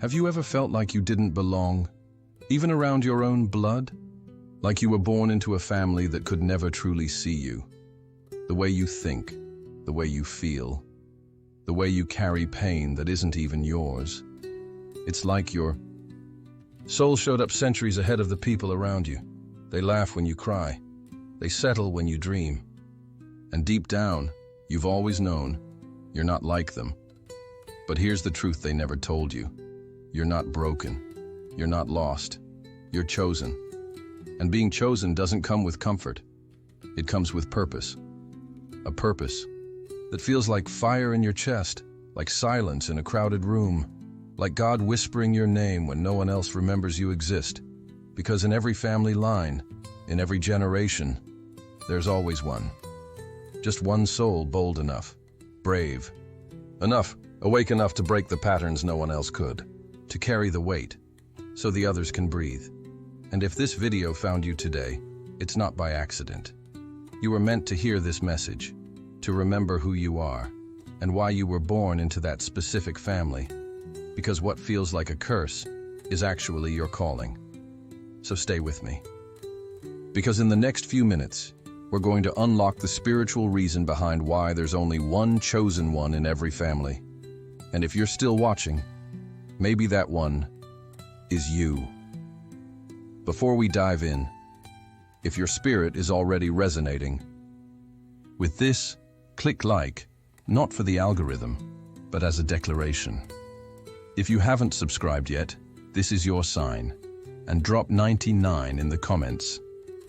Have you ever felt like you didn't belong, even around your own blood? Like you were born into a family that could never truly see you? The way you think, the way you feel, the way you carry pain that isn't even yours. It's like your soul showed up centuries ahead of the people around you. They laugh when you cry. They settle when you dream. And deep down, you've always known you're not like them. But here's the truth they never told you. You're not broken. You're not lost. You're chosen. And being chosen doesn't come with comfort. It comes with purpose. A purpose that feels like fire in your chest, like silence in a crowded room, like God whispering your name when no one else remembers you exist. Because in every family line, in every generation, there's always one. Just one soul bold enough, brave enough, awake enough to break the patterns no one else could, to carry the weight, so the others can breathe. And if this video found you today, it's not by accident. You were meant to hear this message, to remember who you are, and why you were born into that specific family. Because what feels like a curse is actually your calling. So stay with me. Because in the next few minutes, we're going to unlock the spiritual reason behind why there's only one chosen one in every family. And if you're still watching, maybe that one is you. Before we dive in, if your spirit is already resonating with this, click like, not for the algorithm, but as a declaration. If you haven't subscribed yet, this is your sign, and drop 99 in the comments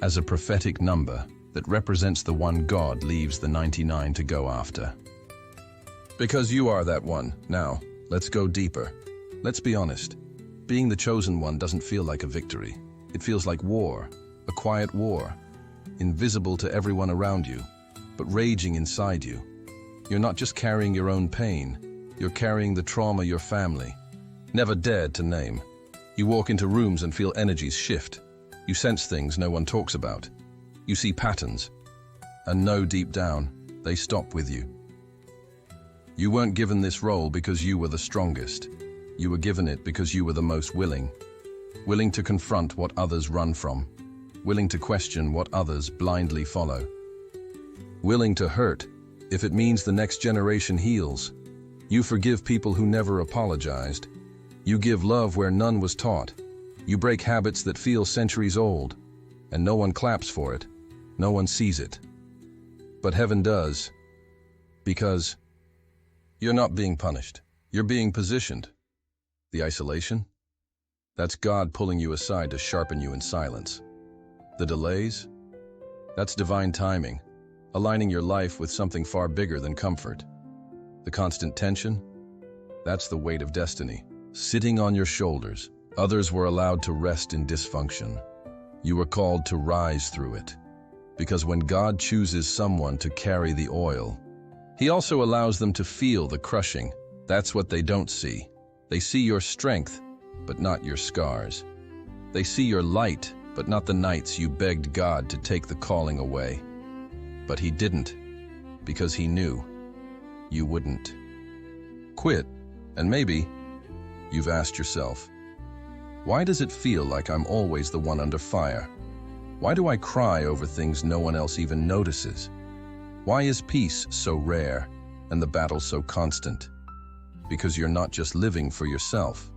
as a prophetic number that represents the one God leaves the 99 to go after. Because you are that one. Now, let's go deeper. Let's be honest. Being the chosen one doesn't feel like a victory. It feels like war, a quiet war, invisible to everyone around you, but raging inside you. You're not just carrying your own pain, you're carrying the trauma your family never dared to name. You walk into rooms and feel energies shift. You sense things no one talks about. You see patterns, and know deep down, they stop with you. You weren't given this role because you were the strongest. You were given it because you were the most willing. Willing to confront what others run from. Willing to question what others blindly follow. Willing to hurt if it means the next generation heals. You forgive people who never apologized. You give love where none was taught. You break habits that feel centuries old, and no one claps for it. No one sees it. But heaven does, because you're not being punished. You're being positioned. The isolation? That's God pulling you aside to sharpen you in silence. The delays? That's divine timing, aligning your life with something far bigger than comfort. The constant tension? That's the weight of destiny, sitting on your shoulders. Others were allowed to rest in dysfunction. You were called to rise through it. Because when God chooses someone to carry the oil, He also allows them to feel the crushing. That's what they don't see. They see your strength, but not your scars. They see your light, but not the nights you begged God to take the calling away. But He didn't, because He knew you wouldn't. Quit, and maybe you've asked yourself, why does it feel like I'm always the one under fire? Why do I cry over things no one else even notices? Why is peace so rare and the battle so constant? Because you're not just living for yourself.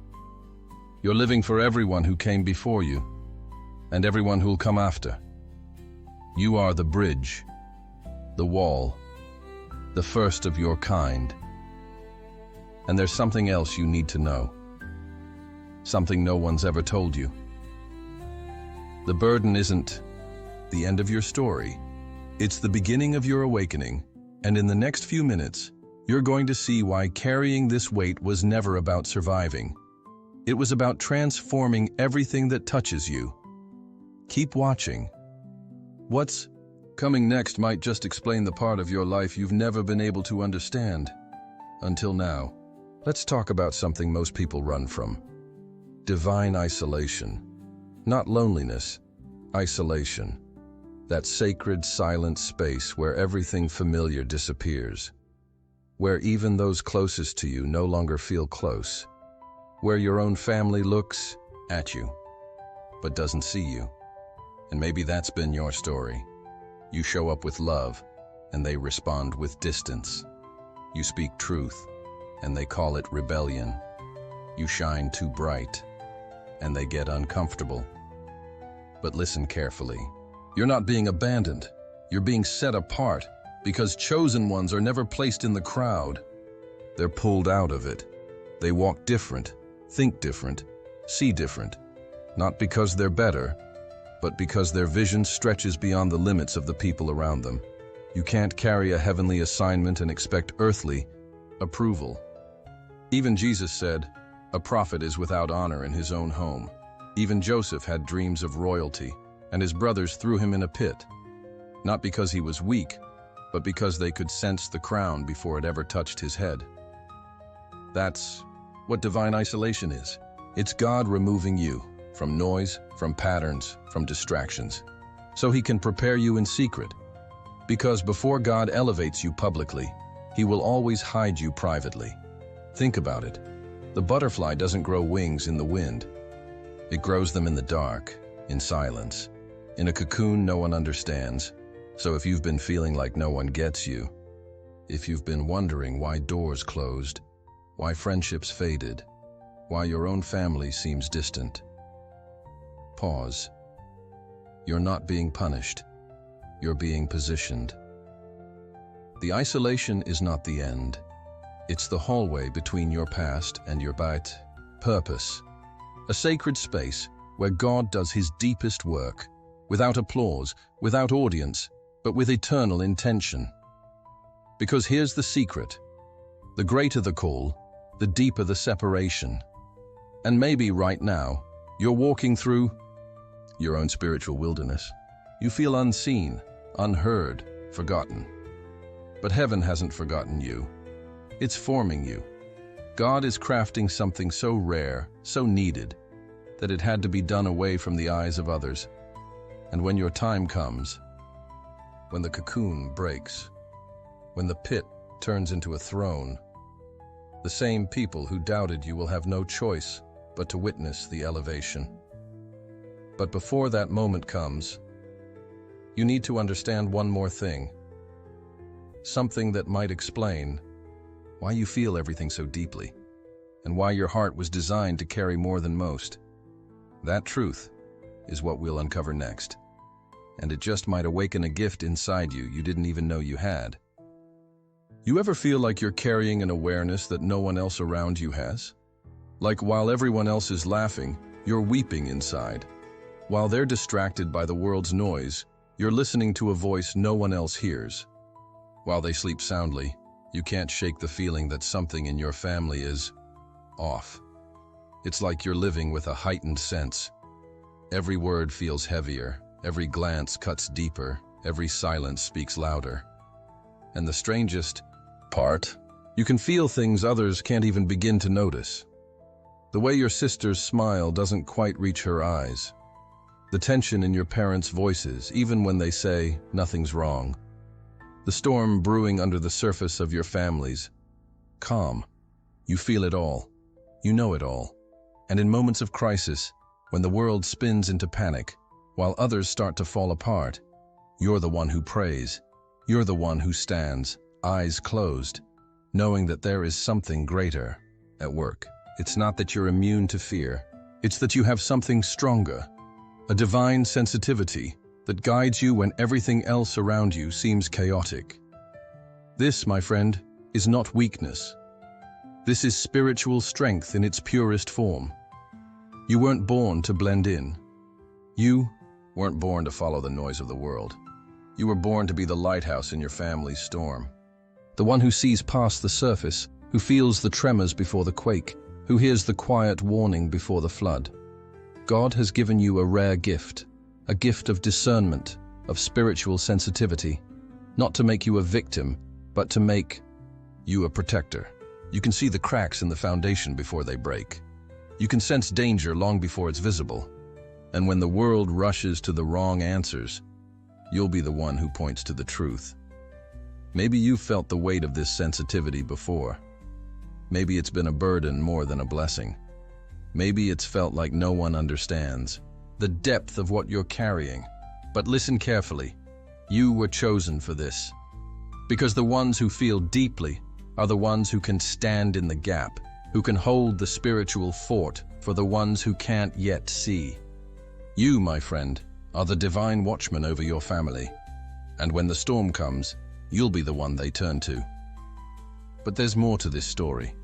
You're living for everyone who came before you and everyone who'll come after. You are the bridge, the wall, the first of your kind. And there's something else you need to know. Something no one's ever told you. The burden isn't the end of your story. It's the beginning of your awakening, and in the next few minutes, you're going to see why carrying this weight was never about surviving. It was about transforming everything that touches you. Keep watching. What's coming next might just explain the part of your life you've never been able to understand. Until now, let's talk about something most people run from. Divine isolation. Not loneliness, isolation. That sacred, silent space where everything familiar disappears. Where even those closest to you no longer feel close. where your own family looks at you, but doesn't see you. And maybe that's been your story. You show up with love, and they respond with distance. You speak truth, and they call it rebellion. You shine too bright, and they get uncomfortable. But listen carefully. You're not being abandoned. You're being set apart, because chosen ones are never placed in the crowd. They're pulled out of it. They walk different, think different, see different, not because they're better, but because their vision stretches beyond the limits of the people around them. You can't carry a heavenly assignment and expect earthly approval. Even Jesus said, "A prophet is without honor in his own home." Even Joseph had dreams of royalty, and his brothers threw him in a pit, not because he was weak, but because they could sense the crown before it ever touched his head. That's what divine isolation is. It's God removing you from noise, from patterns, from distractions, so he can prepare you in secret. Because before God elevates you publicly, he will always hide you privately. Think about it. The butterfly doesn't grow wings in the wind. It grows them in the dark, in silence, in a cocoon no one understands. So if you've been feeling like no one gets you, if you've been wondering why doors closed, why friendships faded, why your own family seems distant, pause. You're not being punished. You're being positioned. The isolation is not the end. It's the hallway between your past and your purpose. A sacred space where God does his deepest work, without applause, without audience, but with eternal intention. Because here's the secret. The greater the call, the deeper the separation. And maybe right now, you're walking through your own spiritual wilderness. You feel unseen, unheard, forgotten. But heaven hasn't forgotten you. It's forming you. God is crafting something so rare, so needed, that it had to be done away from the eyes of others. And when your time comes, when the cocoon breaks, when the pit turns into a throne, the same people who doubted you will have no choice but to witness the elevation. But before that moment comes, you need to understand one more thing. Something that might explain why you feel everything so deeply, and why your heart was designed to carry more than most. That truth is what we'll uncover next. And it just might awaken a gift inside you you didn't even know you had. You ever feel like you're carrying an awareness that no one else around you has? Like while everyone else is laughing, you're weeping inside. While they're distracted by the world's noise, you're listening to a voice no one else hears. While they sleep soundly, you can't shake the feeling that something in your family is off. It's like you're living with a heightened sense. Every word feels heavier, every glance cuts deeper, every silence speaks louder. And the strangest part, you can feel things others can't even begin to notice. The way your sister's smile doesn't quite reach her eyes. The tension in your parents' voices, even when they say nothing's wrong. The storm brewing under the surface of your family's calm. You feel it all. You know it all. And in moments of crisis, when the world spins into panic, while others start to fall apart, you're the one who prays. You're the one who stands, eyes closed, knowing that there is something greater at work. It's not that you're immune to fear. It's that you have something stronger, a divine sensitivity that guides you when everything else around you seems chaotic. This, my friend, is not weakness. This is spiritual strength in its purest form. You weren't born to blend in. You weren't born to follow the noise of the world. You were born to be the lighthouse in your family's storm. The one who sees past the surface, who feels the tremors before the quake, who hears the quiet warning before the flood. God has given you a rare gift, a gift of discernment, of spiritual sensitivity, not to make you a victim, but to make you a protector. You can see the cracks in the foundation before they break. You can sense danger long before it's visible. And when the world rushes to the wrong answers, you'll be the one who points to the truth. Maybe you've felt the weight of this sensitivity before. Maybe it's been a burden more than a blessing. Maybe it's felt like no one understands the depth of what you're carrying. But listen carefully. You were chosen for this. Because the ones who feel deeply are the ones who can stand in the gap, who can hold the spiritual fort for the ones who can't yet see. You, my friend, are the divine watchman over your family. And when the storm comes, you'll be the one they turn to. But there's more to this story.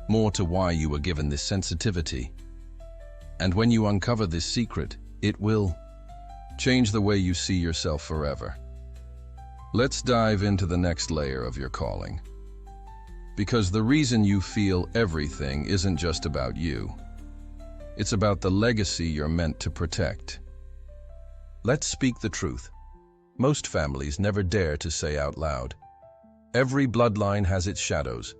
More to why you were given this sensitivity. And when you uncover this secret, it will change the way you see yourself forever. Let's dive into the next layer of your calling. Because the reason you feel everything isn't just about you. It's about the legacy you're meant to protect. Let's speak the truth. Most families never dare to say out loud. Every bloodline has its shadows,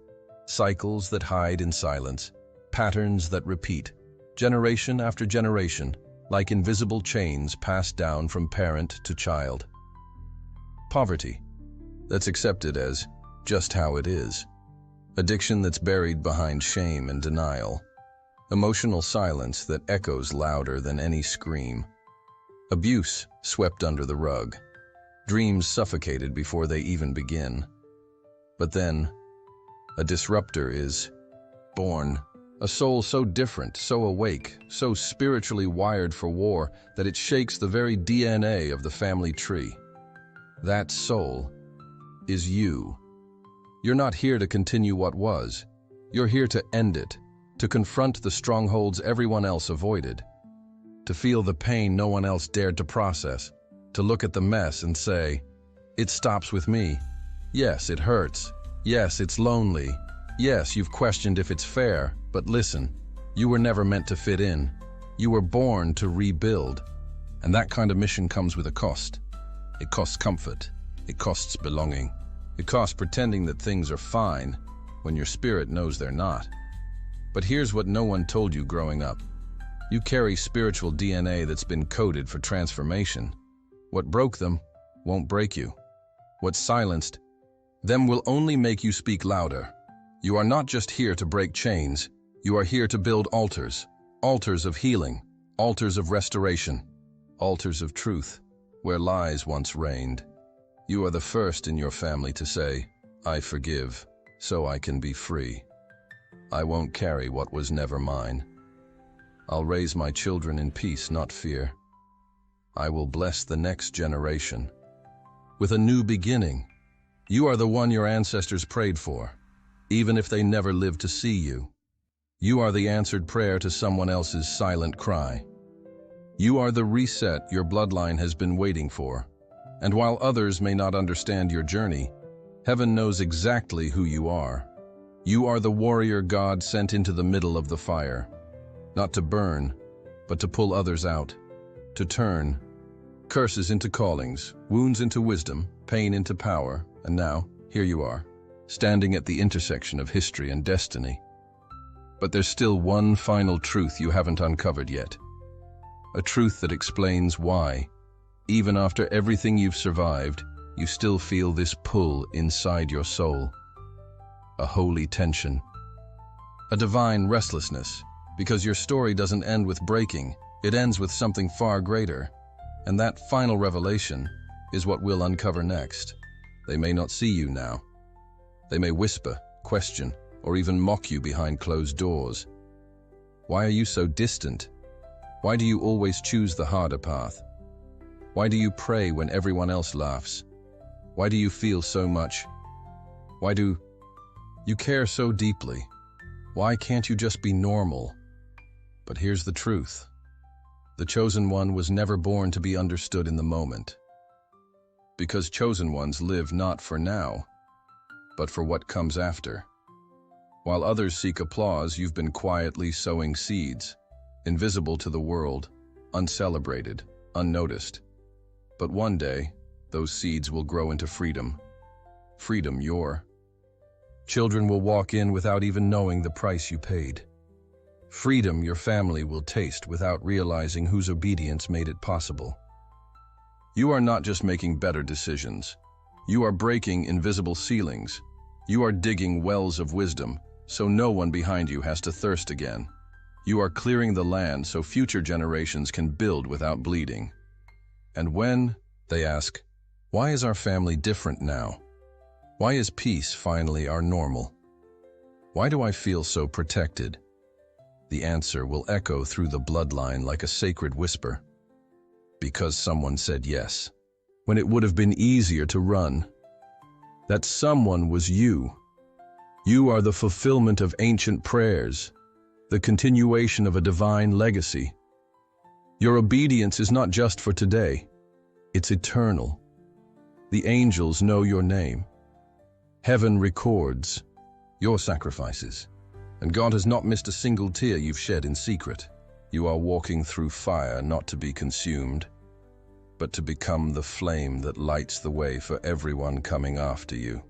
cycles that hide in silence, patterns that repeat, generation after generation, like invisible chains passed down from parent to child. Poverty, that's accepted as just how it is. Addiction that's buried behind shame and denial. Emotional silence that echoes louder than any scream. Abuse swept under the rug. Dreams suffocated before they even begin. But then, a disruptor is born. A soul so different, so awake, so spiritually wired for war that it shakes the very DNA of the family tree. That soul is you. You're not here to continue what was. You're here to end it, to confront the strongholds everyone else avoided, to feel the pain no one else dared to process, to look at the mess and say, "It stops with me." Yes, it hurts. Yes, it's lonely. Yes, you've questioned if it's fair, but listen, you were never meant to fit in. You were born to rebuild. And that kind of mission comes with a cost. It costs comfort. It costs belonging. It costs pretending that things are fine when your spirit knows they're not. But here's what no one told you growing up. You carry spiritual DNA that's been coded for transformation. What broke them won't break you. What silenced them will only make you speak louder. You are not just here to break chains. You are here to build altars. Altars of healing. Altars of restoration. Altars of truth, where lies once reigned. You are the first in your family to say, "I forgive, so I can be free. I won't carry what was never mine. I'll raise my children in peace, not fear. I will bless the next generation with a new beginning." You are the one your ancestors prayed for, even if they never lived to see you. You are the answered prayer to someone else's silent cry. You are the reset your bloodline has been waiting for. And while others may not understand your journey, heaven knows exactly who you are. You are the warrior God sent into the middle of the fire, not to burn, but to pull others out, to turn curses into callings, wounds into wisdom, pain into power. And now, here you are, standing at the intersection of history and destiny. But there's still one final truth you haven't uncovered yet. A truth that explains why, even after everything you've survived, you still feel this pull inside your soul. A holy tension. A divine restlessness, because your story doesn't end with breaking, it ends with something far greater. And that final revelation is what we'll uncover next. They may not see you now. They may whisper, question, or even mock you behind closed doors. Why are you so distant? Why do you always choose the harder path? Why do you pray when everyone else laughs? Why do you feel so much? Why do you care so deeply? Why can't you just be normal? But here's the truth. The chosen one was never born to be understood in the moment. Because chosen ones live not for now, but for what comes after. While others seek applause, you've been quietly sowing seeds, invisible to the world, uncelebrated, unnoticed. But one day, those seeds will grow into freedom. Freedom your children will walk in without even knowing the price you paid. Freedom your family will taste without realizing whose obedience made it possible. You are not just making better decisions. You are breaking invisible ceilings. You are digging wells of wisdom, so no one behind you has to thirst again. You are clearing the land so future generations can build without bleeding. And when, they ask, why is our family different now? Why is peace finally our normal? Why do I feel so protected? The answer will echo through the bloodline like a sacred whisper. Because someone said yes, when it would have been easier to run. That someone was you. You are the fulfillment of ancient prayers, the continuation of a divine legacy. Your obedience is not just for today, it's eternal. The angels know your name. Heaven records your sacrifices. And God has not missed a single tear you've shed in secret. You are walking through fire not to be consumed, but to become the flame that lights the way for everyone coming after you.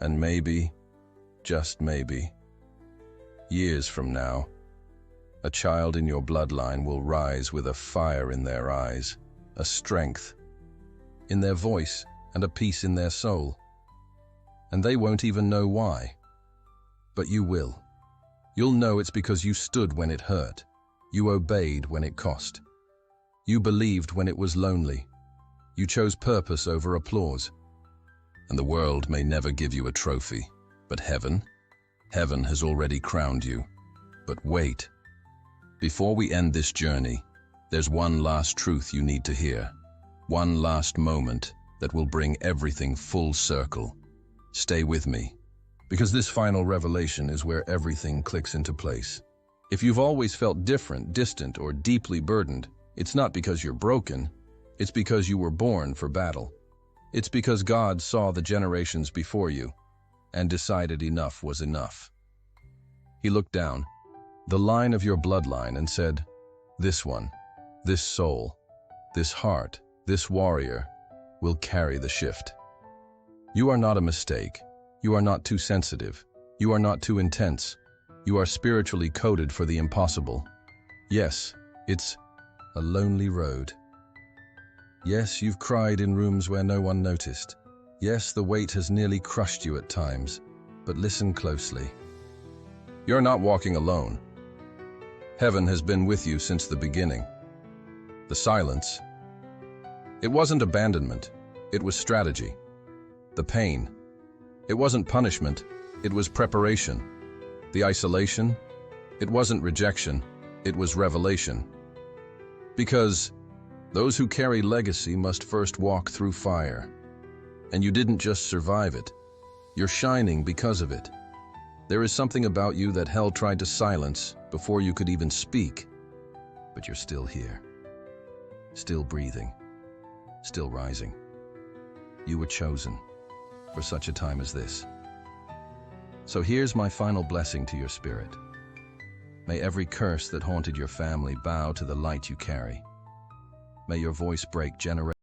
And maybe, just maybe, years from now, a child in your bloodline will rise with a fire in their eyes, a strength in their voice, and a peace in their soul. And they won't even know why. But you will. You'll know it's because you stood when it hurt. You obeyed when it cost. You believed when it was lonely. You chose purpose over applause. And the world may never give you a trophy, but heaven has already crowned you. But wait. Before we end this journey, there's one last truth you need to hear. One last moment that will bring everything full circle. Stay with me, because this final revelation is where everything clicks into place. If you've always felt different, distant, or deeply burdened, it's not because you're broken, it's because you were born for battle. It's because God saw the generations before you and decided enough was enough. He looked down, the line of your bloodline, and said, this one, this soul, this heart, this warrior will carry the shift. You are not a mistake. You are not too sensitive. You are not too intense. You are spiritually coded for the impossible. Yes, it's a lonely road. Yes, you've cried in rooms where no one noticed. Yes, the weight has nearly crushed you at times. But listen closely. You're not walking alone. Heaven has been with you since the beginning. The silence. It wasn't abandonment. It was strategy. The pain. It wasn't punishment. It was preparation. The isolation. It wasn't rejection. It was revelation. Because those who carry legacy must first walk through fire. And you didn't just survive it. You're shining because of it. There is something about you that hell tried to silence before you could even speak. But you're still here. Still breathing. Still rising. You were chosen for such a time as this. So here's my final blessing to your spirit. May every curse that haunted your family bow to the light you carry. May your voice break generations.